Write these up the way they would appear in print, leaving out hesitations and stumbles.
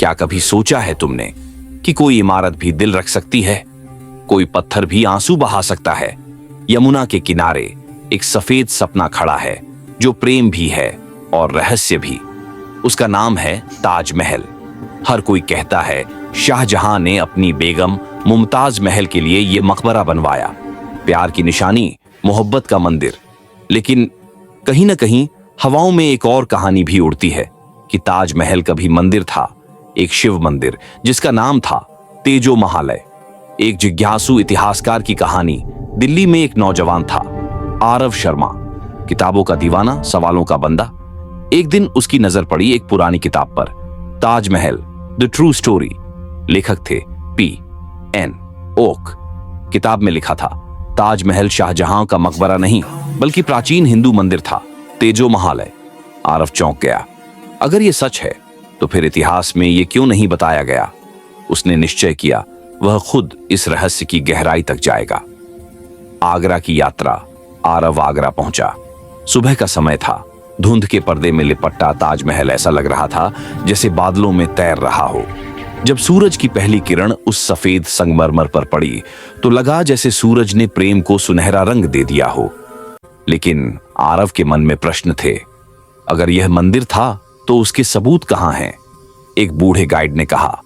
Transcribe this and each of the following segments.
क्या कभी सोचा है तुमने कि कोई इमारत भी दिल रख सकती है? कोई पत्थर भी आंसू बहा सकता है। यमुना के किनारे एक सफेद सपना खड़ा है, जो प्रेम भी है और रहस्य भी। उसका नाम है ताजमहल। हर कोई कहता है शाहजहां ने अपनी बेगम मुमताज महल के लिए यह मकबरा बनवाया, प्यार की निशानी, मोहब्बत का मंदिर। लेकिन कहीं ना कहीं हवाओं में एक और कहानी भी उड़ती है कि ताजमहल कभी मंदिर था, एक शिव मंदिर जिसका नाम था तेजो महालय। एक जिज्ञासु इतिहासकार की कहानी। दिल्ली में एक नौजवान था, आरव शर्मा, किताबों का दीवाना, सवालों का बंदा। एक दिन उसकी नजर पड़ी एक पुरानी किताब पर, ताजमहल द ट्रू स्टोरी। लेखक थे P.N. ओक। किताब में लिखा था, ताजमहल शाहजहां का मकबरा नहीं बल्कि प्राचीन हिंदू मंदिर था, तेजो महालय। आरव चौंक गया। अगर ये सच है तो फिर इतिहास में ये क्यों नहीं बताया गया? उसने निश्चय किया वह खुद इस रहस्य की गहराई तक जाएगा। आगरा की यात्रा। आरव आगरा पहुंचा। सुबह का समय था। धुंध के पर्दे में लिपटा ताजमहल ऐसा लग रहा था जैसे बादलों में तैर रहा हो। जब सूरज की पहली किरण उस सफेद संगमरमर पर पड़ी तो लगा जैसे सूरज ने प्रेम को सुनहरा रंग दे दिया हो। लेकिन आरव के मन में प्रश्न थे। अगर यह मंदिर था तो उसके सबूत कहां हैं? एक बूढ़े गाइड ने कहा,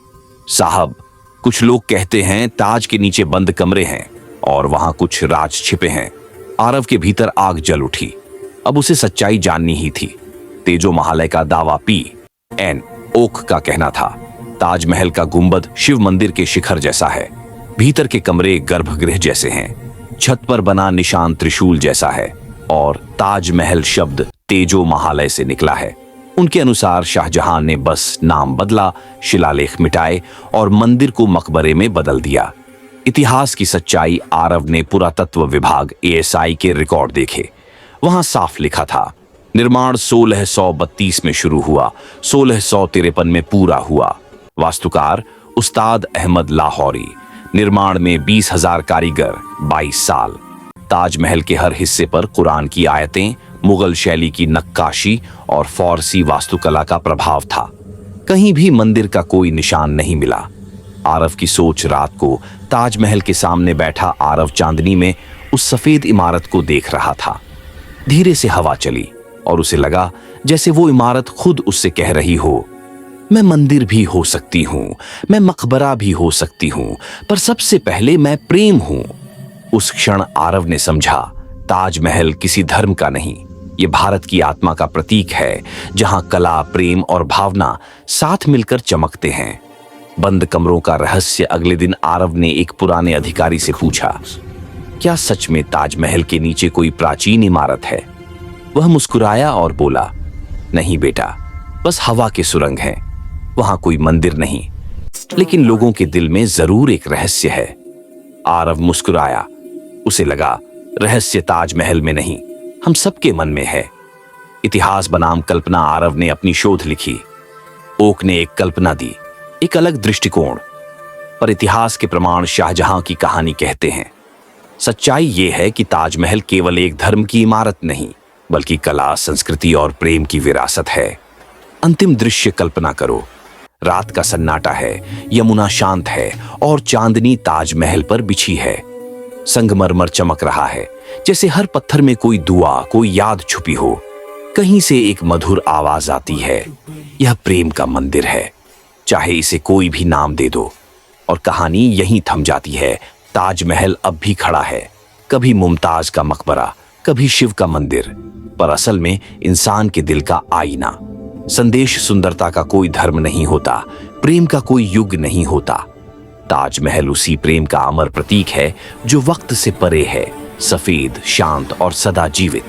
साहब, कुछ लोग कहते हैं ताज के नीचे बंद कमरे हैं और वहां कुछ राज छिपे हैं। आरव के भीतर आग जल उठी। अब उसे सच्चाई जाननी ही थी। तेजो महालय का दावा P.N. ओक का कहना था, ताजमहल का गुंबद शिव मंदिर के शिखर जैसा है, भीतर के कमरे गर्भगृह जैसे हैं, छत पर बना निशान त्रिशूल जैसा है और ताजमहल शब्द तेजो महालय से निकला है। उनके अनुसार शाहजहां ने बस नाम बदला, शिलालेख मिटाए और मंदिर को मकबरे में बदल दिया। इतिहास की सच्चाई आरव ने पुरातत्व विभाग ASI के रिकॉर्ड देखे। वहां साफ लिखा था, निर्माण 1632 में शुरू हुआ, 1653 में पूरा हुआ। वास्तुकार उस्ताद अहमद लाहौरी। निर्माण में 20,000 कारीगर, 22 साल। ताजमहल के हर हिस्से पर कुरान की आयतें, मुगल शैली की नक्काशी और फारसी वास्तुकला का प्रभाव था। कहीं भी मंदिर का कोई निशान नहीं मिला। आरव की सोच रात को ताजमहल के सामने बैठा आरव चांदनी में उस सफेद इमारत को देख रहा था। धीरे से हवा चली और उसे लगा जैसे वो इमारत खुद उससे कह रही हो, मैं मंदिर भी हो सकती हूं, मैं मकबरा भी हो सकती हूं, पर सबसे पहले मैं प्रेम हूं। उस क्षण आरव ने समझा, ताजमहल किसी धर्म का नहीं, ये भारत की आत्मा का प्रतीक है, जहां कला, प्रेम और भावना साथ मिलकर चमकते हैं। बंद कमरों का रहस्य। अगले दिन आरव ने एक पुराने अधिकारी से पूछा, क्या सच में ताजमहल के नीचे कोई प्राचीन इमारत है? वह मुस्कुराया और बोला, नहीं बेटा, बस हवा के सुरंग हैं, वहां कोई मंदिर नहीं, लेकिन लोगों के दिल में जरूर एक रहस्य है। आरव मुस्कुराया। उसे लगा रहस्य ताजमहल में नहीं, हम सबके मन में है। इतिहास बनाम कल्पना। आरव ने अपनी शोध लिखी। ओक ने एक कल्पना दी, एक अलग दृष्टिकोण, पर इतिहास के प्रमाण शाहजहां की कहानी कहते हैं। सच्चाई यह है कि ताजमहल केवल एक धर्म की इमारत नहीं, बल्कि कला, संस्कृति और प्रेम की विरासत है। अंतिम दृश्य कल्पना करो। रात का सन्नाटा है, यमुना शांत है और चांदनी ताजमहल पर बिछी है। संगमरमर चमक रहा है, जैसे हर पत्थर में कोई दुआ, कोई याद छुपी हो। कहीं से एक मधुर आवाज आती है, यह प्रेम का मंदिर है, चाहे इसे कोई भी नाम दे दो। और कहानी यहीं थम जाती है। ताजमहल अब भी खड़ा है, कभी मुमताज का मकबरा, कभी शिव का मंदिर, पर असल में इंसान के दिल का आईना। संदेश सुंदरता का कोई धर्म नहीं होता, प्रेम का कोई युग नहीं होता। ताजमहल उसी प्रेम का अमर प्रतीक है जो वक्त से परे है, सफेद, शांत और सदा जीवित।